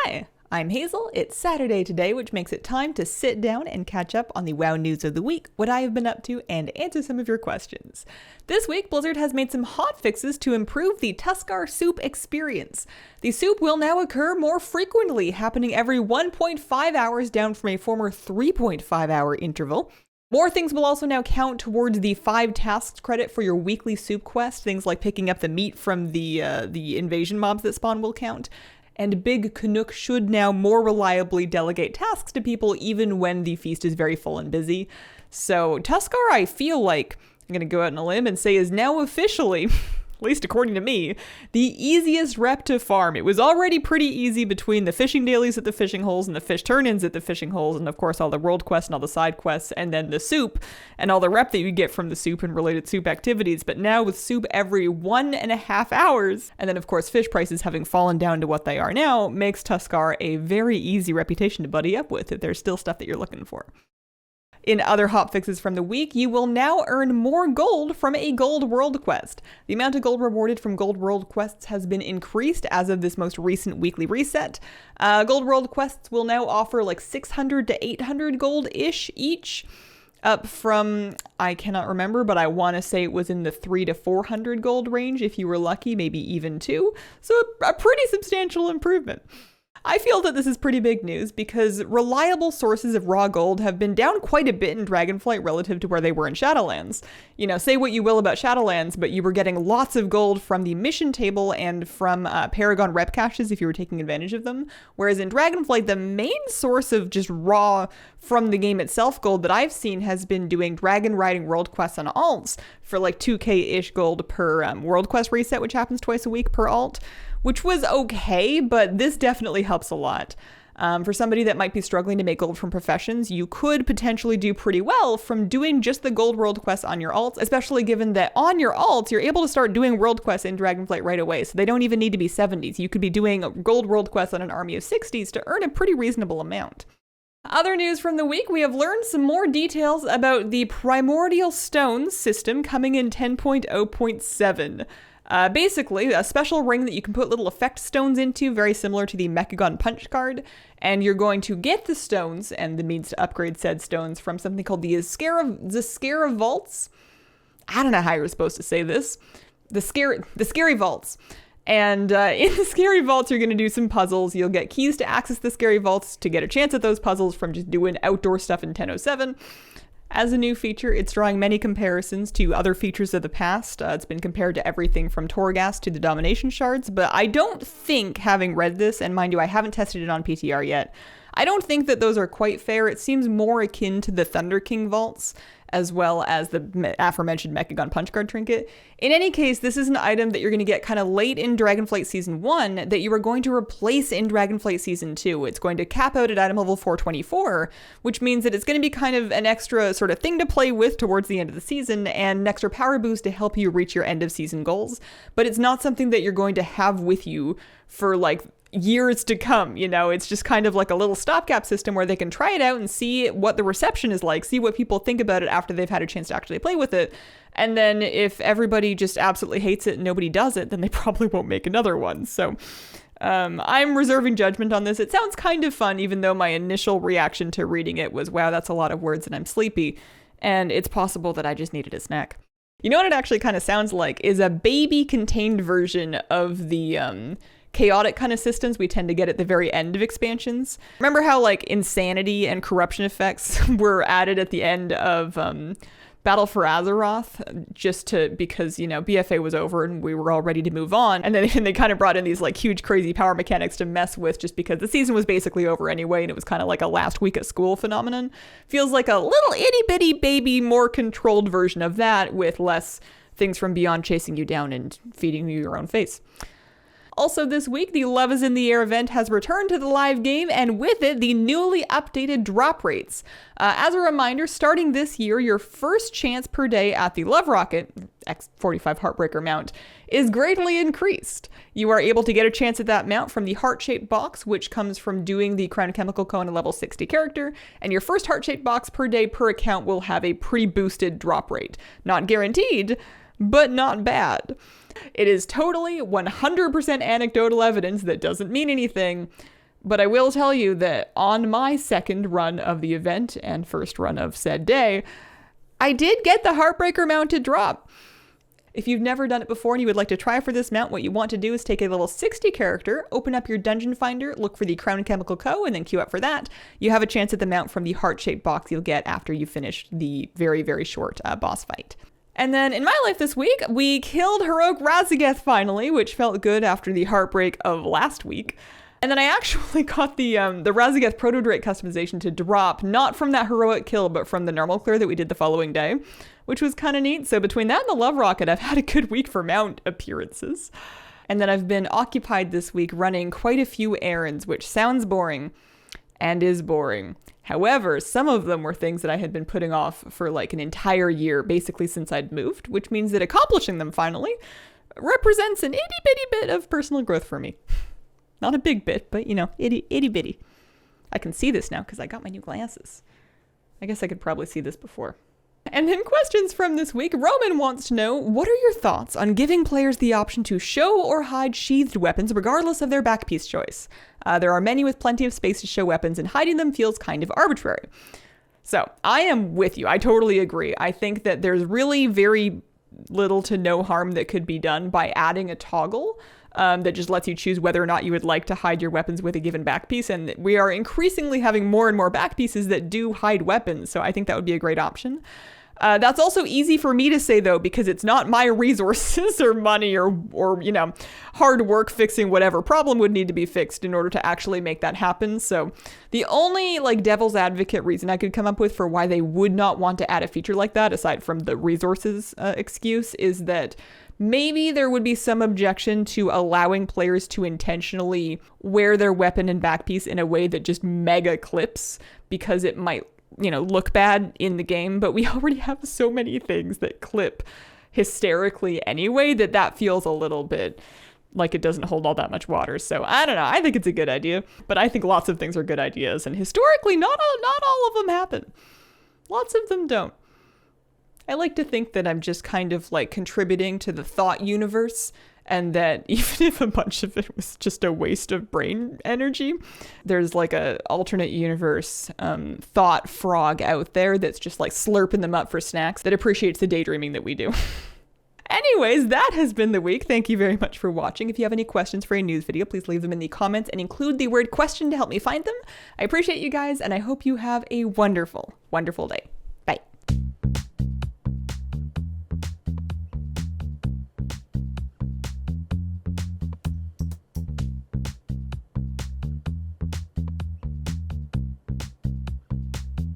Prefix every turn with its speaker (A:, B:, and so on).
A: Hi, I'm Hazel. It's Saturday today, which makes it time to sit down and catch up on the WoW news of the week, what I have been up to, and answer some of your questions. This week, Blizzard has made some hotfixes to improve the Tuskarr soup experience. The soup will now occur more frequently, happening every 1.5 hours down from a former 3.5 hour interval. More things will also now count towards the 5 tasks credit for your weekly soup quest. Things like picking up the meat from the invasion mobs that spawn will count. And Big Canuck should now more reliably delegate tasks to people even when the feast is very full and busy. So Tuskarr, I feel like, I'm going to go out on a limb and say, is now officially, at least according to me, the easiest rep to farm. It was already pretty easy between the fishing dailies at the fishing holes and the fish turn-ins at the fishing holes, and of course all the world quests and all the side quests, and then the soup and all the rep that you get from the soup and related soup activities. But now with soup every 1.5 hours, and then of course fish prices having fallen down to what they are now, makes Tuskarr a very easy reputation to buddy up with if there's still stuff that you're looking for. In other hotfixes from the week, you will now earn more gold from a gold world quest. The amount of gold rewarded from gold world quests has been increased as of this most recent weekly reset. Gold world quests will now offer like 600 to 800 gold-ish each, up from, I cannot remember, but I want to say it was in the 300 to 400 gold range if you were lucky, maybe even 2. So a pretty substantial improvement. I feel that this is pretty big news because reliable sources of raw gold have been down quite a bit in Dragonflight relative to where they were in Shadowlands. You know, say what you will about Shadowlands, but you were getting lots of gold from the mission table and from Paragon rep caches if you were taking advantage of them. Whereas in Dragonflight, the main source of just raw from the game itself gold that I've seen has been doing dragon riding world quests on alts for like 2k-ish gold per world quest reset, which happens twice a week per alt. Which was okay, but this definitely helps a lot. For somebody that might be struggling to make gold from professions, you could potentially do pretty well from doing just the gold world quests on your alts, especially given that on your alts, you're able to start doing world quests in Dragonflight right away, so they don't even need to be 70s. You could be doing gold world quests on an army of 60s to earn a pretty reasonable amount. Other news from the week, we have learned some more details about the Primordial Stones system coming in 10.0.7. Basically, a special ring that you can put little effect stones into, very similar to the Mechagon Punch card, and you're going to get the stones and the means to upgrade said stones from something called the Zskera vaults. I don't know how you're supposed to say this. The scary vaults. And in the scary vaults, you're going to do some puzzles. You'll get keys to access the scary vaults to get a chance at those puzzles from just doing outdoor stuff in 10.07. As a new feature, it's drawing many comparisons to other features of the past. It's been compared to everything from Torghast to the Domination Shards, but I don't think, having read this, and mind you, I haven't tested it on PTR yet, I don't think that those are quite fair. It seems more akin to the Thunder King vaults, as well as the aforementioned Mechagon Punch Card trinket. In any case, this is an item that you're going to get kind of late in Dragonflight Season 1 that you are going to replace in Dragonflight Season 2. It's going to cap out at item level 424, which means that it's going to be kind of an extra sort of thing to play with towards the end of the season and an extra power boost to help you reach your end of season goals. But it's not something that you're going to have with you for like years to come, you know. It's just kind of like a little stopgap system where they can try it out and see what the reception is like, see what people think about it after they've had a chance to actually play with it. And then if everybody just absolutely hates it and nobody does it, then they probably won't make another one. So I'm reserving judgment on this. It sounds kind of fun, even though my initial reaction to reading it was, wow, that's a lot of words and I'm sleepy. And it's possible that I just needed a snack. You know what it actually kind of sounds like is a baby contained version of the chaotic kind of systems we tend to get at the very end of expansions. Remember how like insanity and corruption effects were added at the end of Battle for Azeroth, because, you know, BFA was over and we were all ready to move on. And then they kind of brought in these like huge crazy power mechanics to mess with just because the season was basically over anyway and it was kind of like a last week at school phenomenon. Feels like a little itty bitty baby, more controlled version of that with less things from beyond chasing you down and feeding you your own face. Also this week, the Love is in the Air event has returned to the live game, and with it, the newly updated drop rates. As a reminder, starting this year, your first chance per day at the Love Rocket, X45 Heartbreaker mount, is greatly increased. You are able to get a chance at that mount from the heart-shaped box, which comes from doing the Crown Chemical Cone a level 60 character, and your first heart-shaped box per day per account will have a pre-boosted drop rate. Not guaranteed, but not bad. It is totally 100% anecdotal evidence that doesn't mean anything, But I will tell you that on my second run of the event and first run of said day, I did get the Heartbreaker mounted drop. If you've never done it before and you would like to try for this mount, what you want to do is take a level 60 character, open up your dungeon finder, look for the Crown Chemical Co., and then queue up for that. You have a chance at the mount from the heart-shaped box you'll get after you finish the very, very short boss fight. And then in my life this week, we killed Heroic Razageth finally, which felt good after the heartbreak of last week. And then I actually got the Razageth Proto-Drake customization to drop, not from that heroic kill, but from the normal clear that we did the following day, which was kind of neat. So between that and the Love Rocket, I've had a good week for mount appearances. And then I've been occupied this week running quite a few errands, which sounds boring and is boring. However, some of them were things that I had been putting off for like an entire year, basically since I'd moved, which means that accomplishing them finally represents an itty-bitty bit of personal growth for me. Not a big bit, but, you know, itty-bitty. I can see this now because I got my new glasses. I guess I could probably see this before. And then questions from this week. Roman wants to know, what are your thoughts on giving players the option to show or hide sheathed weapons regardless of their backpiece choice? There are many with plenty of space to show weapons, and hiding them feels kind of arbitrary. So, I am with you. I totally agree. I think that there's really very little to no harm that could be done by adding a toggle that just lets you choose whether or not you would like to hide your weapons with a given backpiece. And we are increasingly having more and more backpieces that do hide weapons, so I think that would be a great option. That's also easy for me to say, though, because it's not my resources or money or you know, hard work fixing whatever problem would need to be fixed in order to actually make that happen. So the only like devil's advocate reason I could come up with for why they would not want to add a feature like that, aside from the resources excuse, is that maybe there would be some objection to allowing players to intentionally wear their weapon and backpiece in a way that just mega clips, because it might, you know, look bad in the game, but we already have so many things that clip hysterically anyway that feels a little bit like it doesn't hold all that much water. So I don't know. I think it's a good idea, but I think lots of things are good ideas, and historically not all of them happen. Lots of them don't. I like to think that I'm just kind of like contributing to the thought universe, and that even if a bunch of it was just a waste of brain energy, there's like a alternate universe thought frog out there that's just like slurping them up for snacks that appreciates the daydreaming that we do. Anyways, that has been the week. Thank you very much for watching. If you have any questions for a news video, please leave them in the comments and include the word question to help me find them. I appreciate you guys, and I hope you have a wonderful, wonderful day.